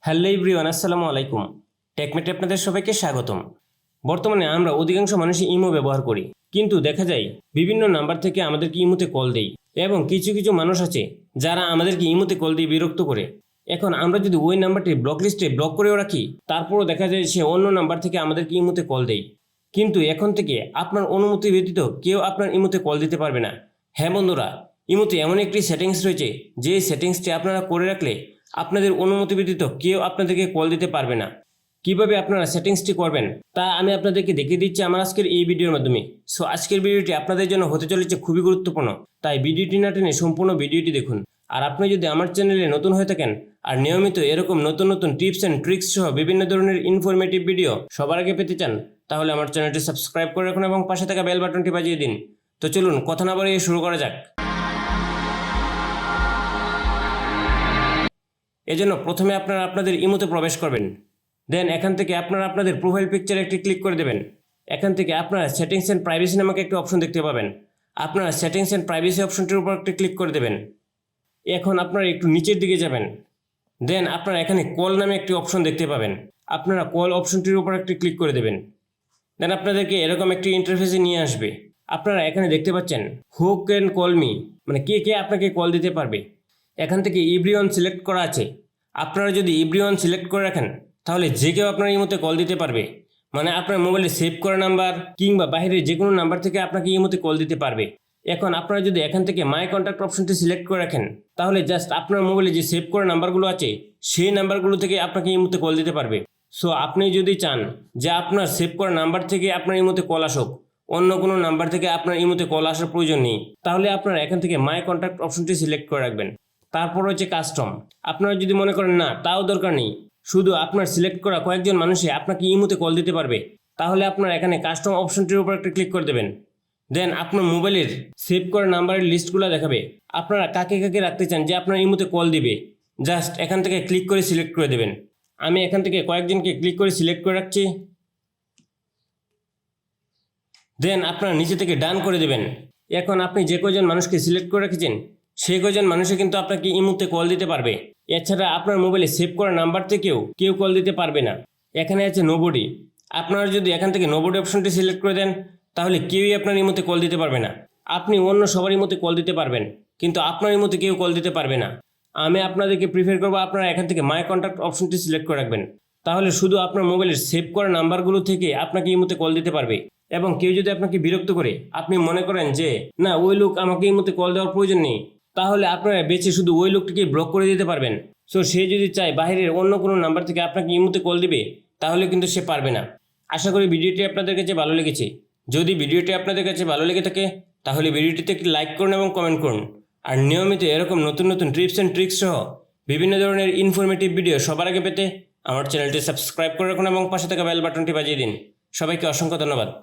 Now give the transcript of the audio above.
Hello everyone, আসসালামু আলাইকুম। টেকমেটে আপনাদের সবাইকে স্বাগতম। বর্তমানে আমরা অধিকাংশ মানুষই ইমো ব্যবহার করি, কিন্তু দেখা যায় বিভিন্ন নাম্বার থেকে আমাদেরকে ইমোতে কল দেয় এবং কিছু কিছু মানুষ আছে যারা আমাদেরকে ইমোতে কল দিয়ে বিরক্ত করে। এখন আমরা যদি ওই নাম্বারটি ব্লক লিস্টে ব্লক করেও রাখি, তারপরও দেখা যায় সে অন্য নাম্বার থেকে আমাদেরকে ইমোতে কল দেয়। কিন্তু এখন থেকে আপনার অনুমতি ব্যতীত কেউ আপনার ইমোতে কল দিতে পারবে না। হ্যাঁ বন্ধুরা, ইমোতে এমন একটি সেটিংস রয়েছে যে সেটিংসটি আপনারা করে রাখলে আপনাদের অনুমতি ব্যতীত কেউ আপনাদেরকে কল দিতে পারবে না। কিভাবে আপনারা সেটিংসটি করবেন তা আমি আপনাদেরকে দেখিয়ে দিচ্ছি আমার আজকের এই ভিডিওর মাধ্যমে। সো আজকের ভিডিওটি আপনাদের জন্য হতে চলেছে খুবই গুরুত্বপূর্ণ, তাই ভিডিওটি না টেনে সম্পূর্ণ ভিডিওটি দেখুন। আর আপনি যদি আমার চ্যানেলে নতুন হয়ে থাকেন আর নিয়মিত এরকম নতুন নতুন টিপস অ্যান্ড ট্রিক্স সহ বিভিন্ন ধরনের ইনফরমেটিভ ভিডিও সবার আগে পেতে চান, তাহলে আমার চ্যানেলটি সাবস্ক্রাইব করে রাখুন এবং পাশে থাকা বেল বাটনটি বাজিয়ে দিন। তো চলুন কথা না বাড়িয়ে শুরু করা যাক। এজন্য প্রথমে আপনারা আপনাদের ইমোতে প্রবেশ করবেন। দেন এখান থেকে আপনারা আপনাদের প্রোফাইল পিকচারে একটি ক্লিক করে দেবেন। এখান থেকে আপনারা সেটিংস অ্যান্ড প্রাইভেসি নামক একটি অপশন দেখতে পাবেন। আপনারা সেটিংস অ্যান্ড প্রাইভেসি অপশনটির উপর একটি ক্লিক করে দেবেন। এখন আপনারা একটু নিচের দিকে যাবেন। দেন আপনারা এখানে কল নামে একটি অপশন দেখতে পাবেন। আপনারা কল অপশনটির উপর একটি ক্লিক করে দেবেন। দেন আপনাদেরকে এরকম একটি ইন্টারফেসে নিয়ে আসবে। আপনারা এখানে দেখতে পাচ্ছেন হু ক্যান কল মি, মানে কে কে আপনাকে কল দিতে পারবে। এখান থেকে এভরিওয়ান সিলেক্ট করা আছে। আপনারা যদি এভরিওয়ান সিলেক্ট করে রাখেন তাহলে যে কেউ আপনার ইমোতে কল দিতে পারবে, মানে আপনার মোবাইলে সেভ করা নাম্বার কিংবা বাইরের যে কোনো নাম্বার থেকে আপনাকে ইমোতে কল দিতে পারবে। এখন আপনারা যদি এখান থেকে মাই কন্ট্যাক্ট অপশনটি সিলেক্ট করে রাখেন তাহলে জাস্ট আপনার মোবাইলে যে সেভ করা নাম্বারগুলো আছে সেই নাম্বারগুলো থেকে আপনাকে ইমোতে কল দিতে পারবে। সো আপনি যদি চান যে আপনার সেভ করা নাম্বার থেকে আপনার ইমোতে কল আসুক, অন্য কোনো নাম্বার থেকে আপনার ইমোতে কল আসার প্রয়োজন নেই, তাহলে আপনারা এখান থেকে মাই কন্ট্যাক্ট অপশনটি সিলেক্ট করে রাখবেন। তারপর হচ্ছে কাস্টম। আপনারা যদি মনে করেন না তাও দরকার নেই, শুধু আপনার সিলেক্ট করা কয়েকজন মানুষই আপনাকে ইমোতে কল দিতে পারবে, তাহলে আপনারা এখানে কাস্টম অপশনটির উপর একটা ক্লিক করে দেবেন। দেন আপনার মোবাইলের সেভ করা নাম্বারের লিস্টগুলো দেখাবে আপনারা কাকে কাকে রাখতে চান যে আপনার ইমোতে কল দিবে। জাস্ট এখান থেকে ক্লিক করে সিলেক্ট করে দেবেন। আমি এখান থেকে কয়েকজনকে ক্লিক করে সিলেক্ট করে রাখছি। দেন আপনারা নিচে থেকে ডান করে দেবেন। এখন আপনি যে কজন মানুষকে সিলেক্ট করে রেখেছেন সেই কজন মানুষে কিন্তু আপনাকে ইমোতে কল দিতে পারবে। এছাড়া আপনার মোবাইলে সেভ করা নাম্বার থেকেও কেউ কল দিতে পারবে না। এখানে আছে নোবডি। আপনারা যদি এখান থেকে নোবডি অপশনটি সিলেক্ট করে দেন তাহলে কেউই আপনার ইমোতে কল দিতে পারবে না। আপনি অন্য সবার ইমোতে কল দিতে পারবেন, কিন্তু আপনার ইমোতে কেউ কল দিতে পারবে না। আমি আপনাদেরকে প্রিফার করবো আপনারা এখান থেকে মাই কন্ট্যাক্ট অপশনটি সিলেক্ট করে রাখবেন, তাহলে শুধু আপনার মোবাইলের সেভ করা নাম্বারগুলো থেকে আপনাকে ইমোতে কল দিতে পারবে। এবং কেউ যদি আপনাকে বিরক্ত করে, আপনি মনে করেন যে না ওই লোক আমাকে ইমোতে কল দেওয়ার প্রয়োজন নেই, তাহলে আপনারা বেছে শুধু ওই লোকটিকে ব্লক করে দিতে পারবেন। সো সে যদি চায় বাইরের অন্য কোনো নাম্বার থেকে আপনাকে ইমোতে কল দিবে তাহলে কিন্তু সে পারবে না। আশা করি ভিডিওটি আপনাদের কাছে ভালো লেগেছে। যদি ভিডিওটি আপনাদের কাছে ভালো লেগে থাকে তাহলে ভিডিওটিতে একটি লাইক করুন এবং কমেন্ট করুন। আর নিয়মিত এরকম নতুন নতুন টিপস অ্যান্ড ট্রিক্স সহ বিভিন্ন ধরনের ইনফরমেটিভ ভিডিও সবার আগে পেতে আমার চ্যানেলটি সাবস্ক্রাইব করে রাখুন এবং পাশে থাকা বেল বাটনটি বাজিয়ে দিন। সবাইকে অসংখ্য ধন্যবাদ।